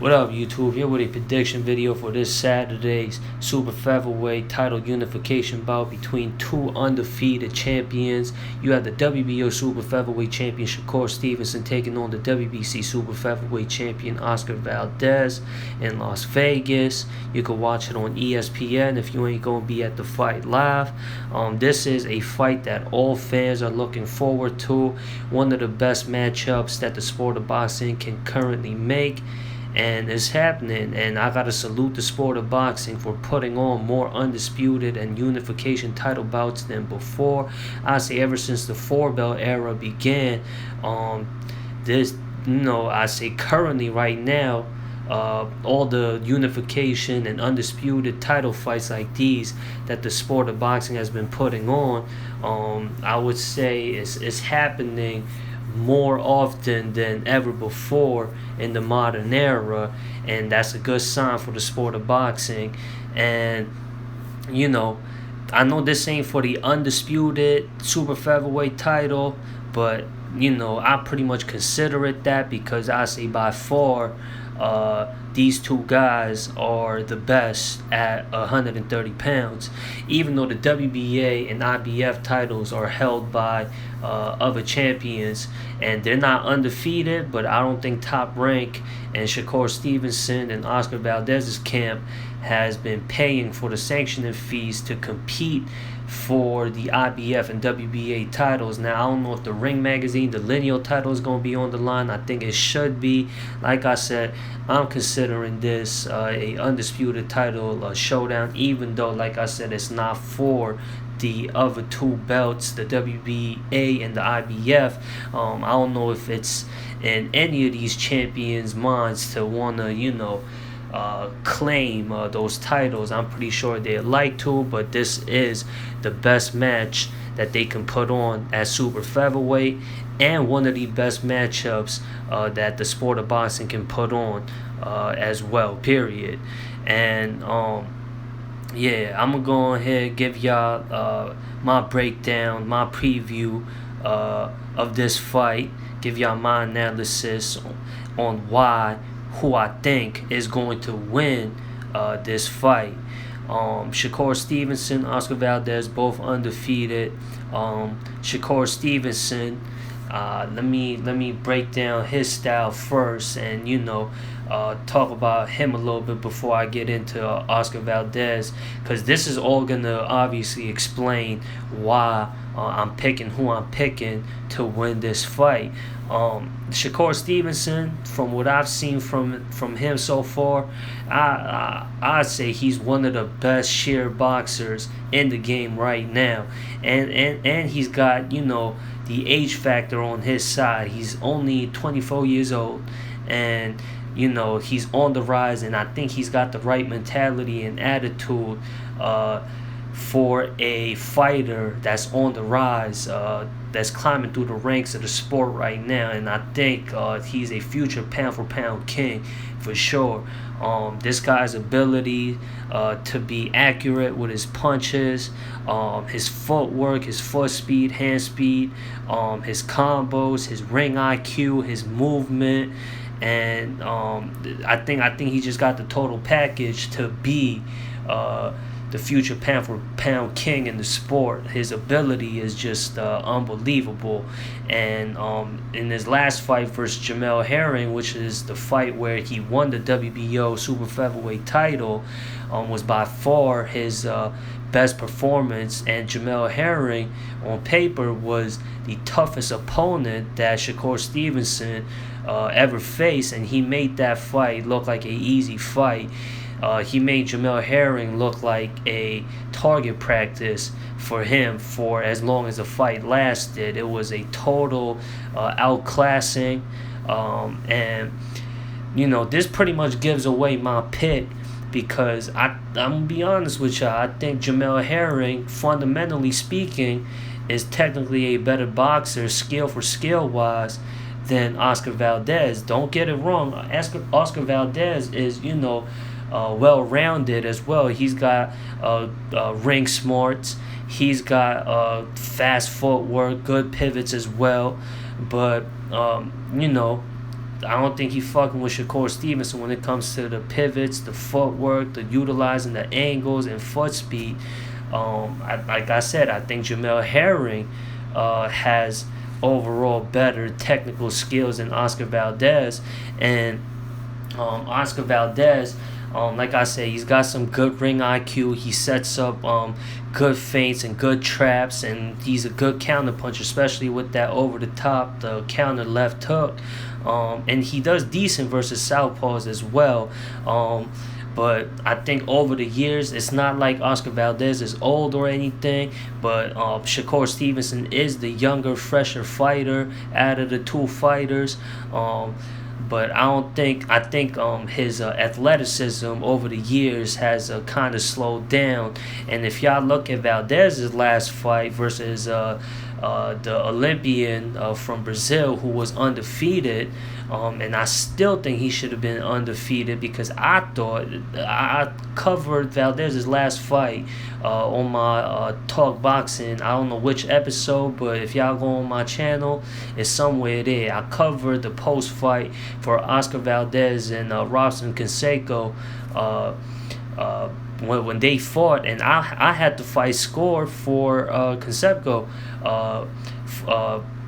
What up, YouTube? Here with a prediction video for this Saturday's Super Featherweight title unification bout between two undefeated champions. You have the WBO Super Featherweight champion Shakur Stevenson taking on the WBC Super Featherweight champion Oscar Valdez in Las Vegas. You can watch it on ESPN if you ain't gonna be at the fight live. This is a fight that all fans are looking forward to. One of the best matchups that the sport of boxing can currently make. And it's happening, and I gotta salute the sport of boxing for putting on more undisputed and unification title bouts than before. I say ever since the four belt era began, I say currently right now, all the unification and undisputed title fights like these that the sport of boxing has been putting on, I would say it's happening more often than ever before in the modern era, and that's a good sign for the sport of boxing. And I know this ain't for the undisputed super featherweight title, but I pretty much consider it that because I say by far these two guys are the best at 130 pounds. Even though the WBA and IBF titles are held by other champions and they're not undefeated, but I don't think Top Rank and Shakur Stevenson and Oscar Valdez's camp has been paying for the sanctioning fees to compete for the IBF and WBA titles. Now, I don't know if the Ring Magazine, the lineal title is going to be on the line. I think it should be. Like I said, I'm considering this a undisputed title showdown, even though, like I said, it's not for the other two belts, the WBA and the IBF. I don't know if it's in any of these champions' minds to want to, claim those titles. I'm pretty sure they'd like to, but this is the best match that they can put on at super featherweight and one of the best matchups that the sport of boxing can put on as well, period. And I'm gonna go ahead and give y'all my breakdown, my preview of this fight, give y'all my analysis on who I think is going to win this fight. Shakur Stevenson, Oscar Valdez, both undefeated. Shakur Stevenson, let me break down his style first, and talk about him a little bit before I get into Oscar Valdez, because this is all gonna obviously explain why I'm picking who I'm picking to win this fight. Shakur Stevenson, from what I've seen from him so far, I'd say he's one of the best sheer boxers in the game right now, and he's got the age factor on his side. He's only 24 years old, and he's on the rise, and I think he's got the right mentality and attitude for a fighter that's on the rise, that's climbing through the ranks of the sport right now. And I think he's a future pound-for-pound king for sure. This guy's ability to be accurate with his punches, his footwork, his foot speed, hand speed, his combos, his ring IQ, his movement, and I think he just got the total package to be the future pound-for-pound king in the sport. His ability is just unbelievable. And in his last fight versus Jamel Herring, which is the fight where he won the WBO Super Featherweight title, was by far his best performance. And Jamel Herring, on paper, was the toughest opponent that Shakur Stevenson ever faced, and he made that fight look like an easy fight. He made Jamel Herring look like a target practice for him for as long as the fight lasted. It was a total outclassing, and this pretty much gives away my pick, because I'm gonna be honest with y'all. I think Jamel Herring, fundamentally speaking, is technically a better boxer, skill for skill wise, than Oscar Valdez. Don't get it wrong. Oscar Valdez is well-rounded as well. He's got ring smarts. He's got fast footwork, good pivots as well. But I don't think he fucking with Shakur Stevenson when it comes to the pivots, the footwork, the utilizing the angles and foot speed. Like I said, I think Jamel Herring has overall better technical skills than Oscar Valdez. And Oscar Valdez, like I said, he's got some good ring IQ. He sets up good feints and good traps, and he's a good counter puncher, especially with that over the top, the counter left hook. And he does decent versus southpaws as well. But I think over the years, it's not like Oscar Valdez is old or anything, but Shakur Stevenson is the younger, fresher fighter out of the two fighters. But I think his athleticism over the years has kind of slowed down. And if y'all look at Valdez's last fight versus the Olympian from Brazil who was undefeated, and I still think he should have been undefeated, because I thought I covered Valdez's last fight on my Talk Boxing. I don't know which episode, but if y'all go on my channel, it's somewhere there. I covered the post fight for Oscar Valdez and Robson Canseco when they fought, and I had the fight score for Canseco,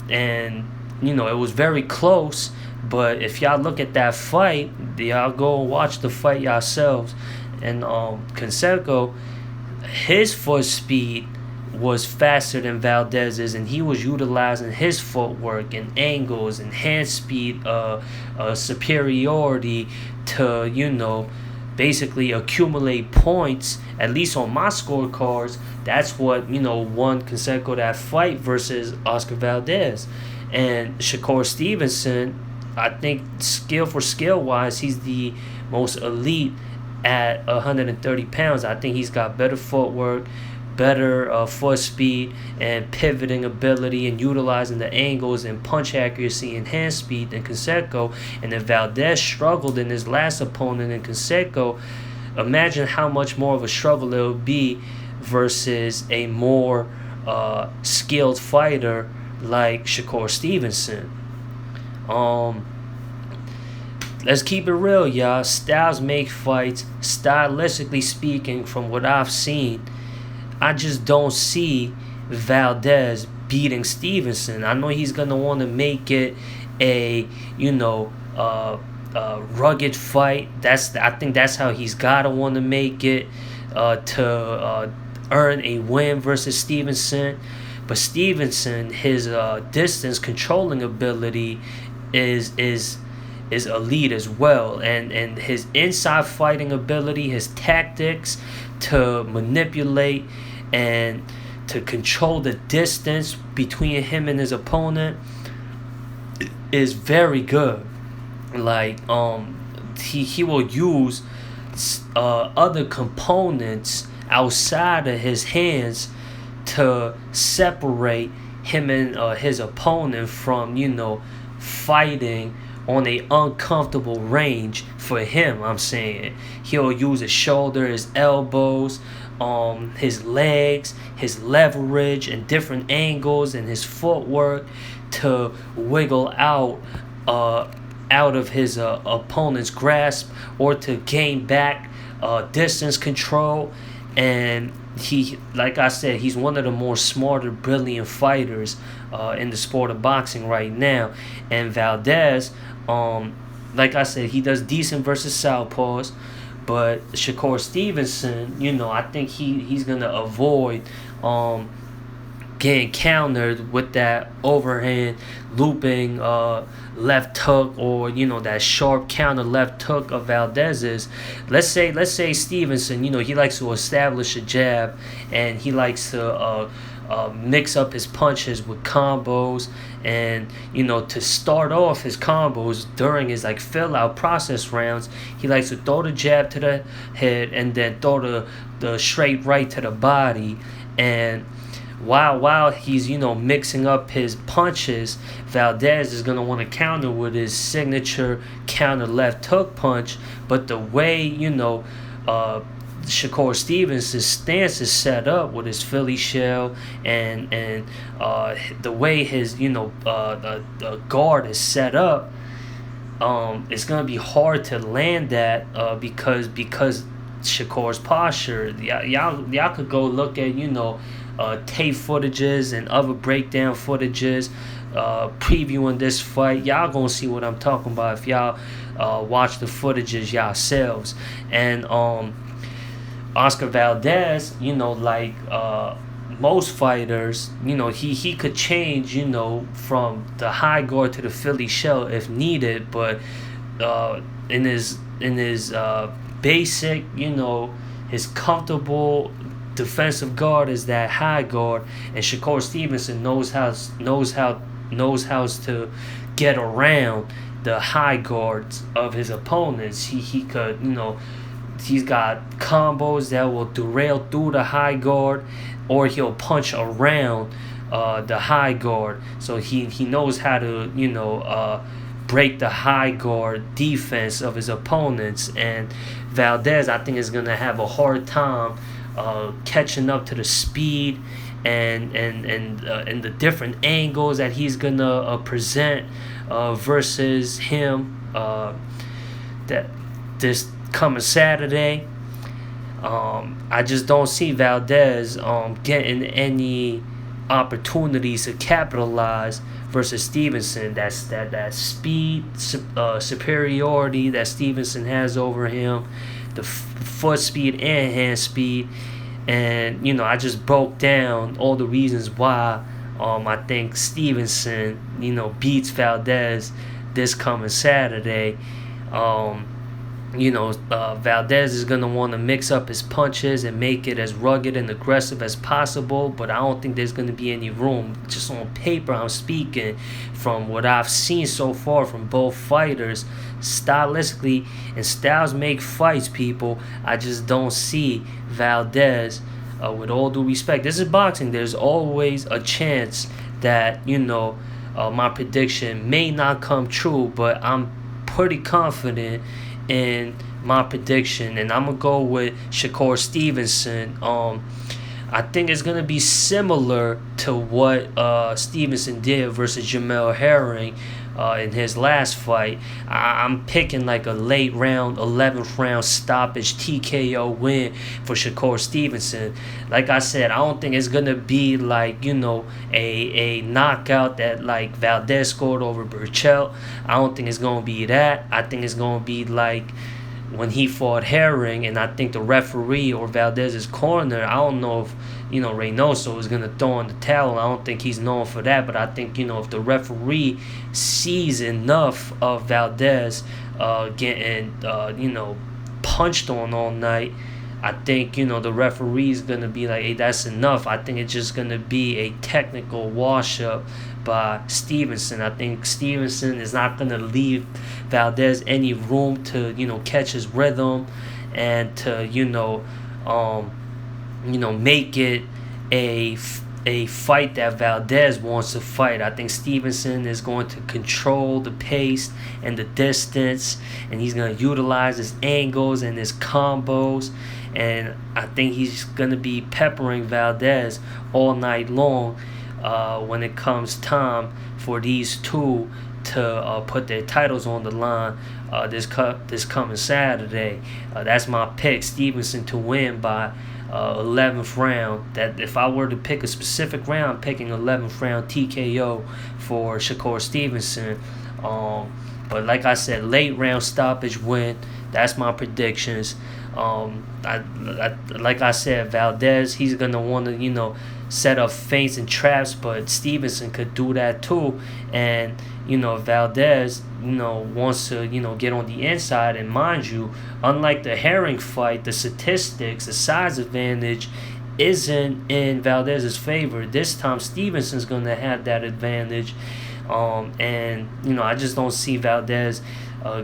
and it was very close. But if y'all look at that fight, y'all go and watch the fight yourselves. And Canseco, his foot speed was faster than Valdez's, and he was utilizing his footwork and angles and hand speed superiority to basically accumulate points, at least on my scorecards. That's what won Canseco that fight versus Oscar Valdez. And Shakur Stevenson, I think skill wise, he's the most elite at 130 pounds. I think he's got better footwork, better foot speed and pivoting ability, and utilizing the angles and punch accuracy and hand speed than Canseco. And if Valdez struggled in his last opponent in Canseco, imagine how much more of a struggle it would be versus a more skilled fighter like Shakur Stevenson. Let's keep it real, y'all. Styles make fights. Stylistically speaking, from what I've seen, I just don't see Valdez beating Stevenson. I know he's gonna want to make it a rugged fight. I think that's how he's gotta want to make it to earn a win versus Stevenson. But Stevenson, his distance controlling ability is elite as well, and his inside fighting ability, his tactics to manipulate and to control the distance between him and his opponent is very good. Like he will use other components outside of his hands to separate him and his opponent from fighting on a uncomfortable range for him. I'm saying he'll use his shoulder, his elbows, his legs, his leverage and different angles, and his footwork to wiggle out of his opponent's grasp, or to gain back distance control. And he, like I said, he's one of the more smarter, brilliant fighters in the sport of boxing right now. And Valdez, like I said, he does decent versus southpaws, but Shakur Stevenson, I think he's gonna avoid getting countered with that overhand looping left hook, or that sharp counter left hook of Valdez's. Let's say Stevenson, he likes to establish a jab, and he likes to mix up his punches with combos, and to start off his combos during his fill out process rounds, he likes to throw the jab to the head and then throw the straight right to the body. And while he's mixing up his punches, Valdez is gonna want to counter with his signature counter left hook punch. But the way Shakur Stevens' stance is set up with his Philly shell, and the way his the guard is set up, it's gonna be hard to land that because Shakur's posture. Y'all could go look at tape footages and other breakdown footages, previewing this fight. Y'all gonna see what I'm talking about if y'all watch the footages yourselves. And Oscar Valdez, like most fighters, he could change, from the high guard to the Philly shell if needed, but in his basic, his comfortable defensive guard is that high guard, and Shakur Stevenson knows how to get around the high guards of his opponents. He could, he's got combos that will derail through the high guard, or he'll punch around the high guard. So he knows how to break the high guard defense of his opponents. And Valdez, I think, is gonna have a hard time catching up to the speed and the different angles that he's gonna present versus him that this coming Saturday. I just don't see Valdez getting any opportunities to capitalize versus Stevenson. That's that speed superiority that Stevenson has over him, the foot speed and hand speed. And I just broke down all the reasons why I think Stevenson beats Valdez this coming Saturday. Valdez is going to want to mix up his punches and make it as rugged and aggressive as possible, but I don't think there's going to be any room. Just on paper, I'm speaking from what I've seen so far from both fighters, stylistically, and styles make fights, people. I just don't see Valdez, with all due respect. This is boxing. There's always a chance that, my prediction may not come true, but I'm pretty confident in my prediction, and I'm gonna go with Shakur Stevenson. I think it's gonna be similar to what Stevenson did versus Jamel Herring in his last fight. I'm picking like a late round, 11th round stoppage TKO win for Shakur Stevenson. Like I said, I don't think it's gonna be like a knockout that like Valdez scored over Burchell. I don't think it's gonna be that. I think it's gonna be like when he fought Herring, and I think the referee or Valdez's corner, I don't know if Reynoso is gonna throw in the towel. I don't think he's known for that, but I think if the referee sees enough of Valdez getting punched on all night, I think the referee is gonna be like, hey, that's enough. I think it's just gonna be a technical wash up by Stevenson. I think Stevenson is not gonna leave Valdez any room to catch his rhythm and to make it a fight that Valdez wants to fight. I think Stevenson is going to control the pace and the distance, and he's going to utilize his angles and his combos, and I think he's going to be peppering Valdez all night long when it comes time for these two to put their titles on the line this coming Saturday. That's my pick, Stevenson to win by 11th round. That if I were to pick a specific round, I'm picking 11th round TKO for Shakur Stevenson. But like I said, late round stoppage win. That's my predictions. Like I said, Valdez, he's gonna want to set up feints and traps, but Stevenson could do that too. And Valdez wants to get on the inside, and mind you, unlike the Herring fight, the statistics, the size advantage isn't in Valdez's favor. This time Stevenson's gonna have that advantage, and I just don't see Valdez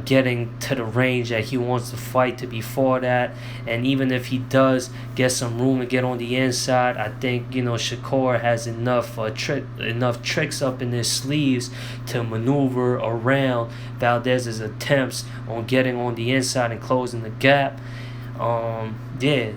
getting to the range that he wants to fight to be fought at. And even if he does get some room to get on the inside, I think Shakur has enough tricks up in his sleeves to maneuver around Valdez's attempts on getting on the inside and closing the gap. Yeah,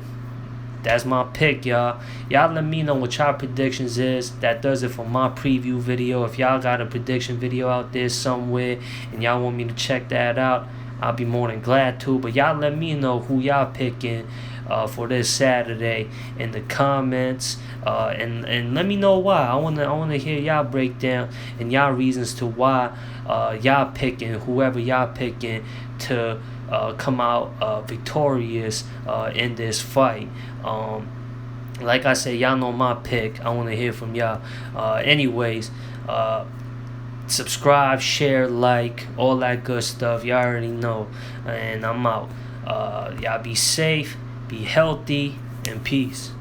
that's my pick, y'all. Y'all let me know what y'all predictions is. That does it for my preview video. If y'all got a prediction video out there somewhere and y'all want me to check that out, I'll be more than glad to. But y'all let me know who y'all picking for this Saturday in the comments, and let me know why. I wanna hear y'all breakdown and y'all reasons to why y'all picking whoever y'all picking to come out victorious in this fight. Like I said, y'all know my pick. I want to hear from y'all. Anyways, subscribe, share, like, all that good stuff. Y'all already know. And I'm out. Y'all be safe, be healthy, and peace.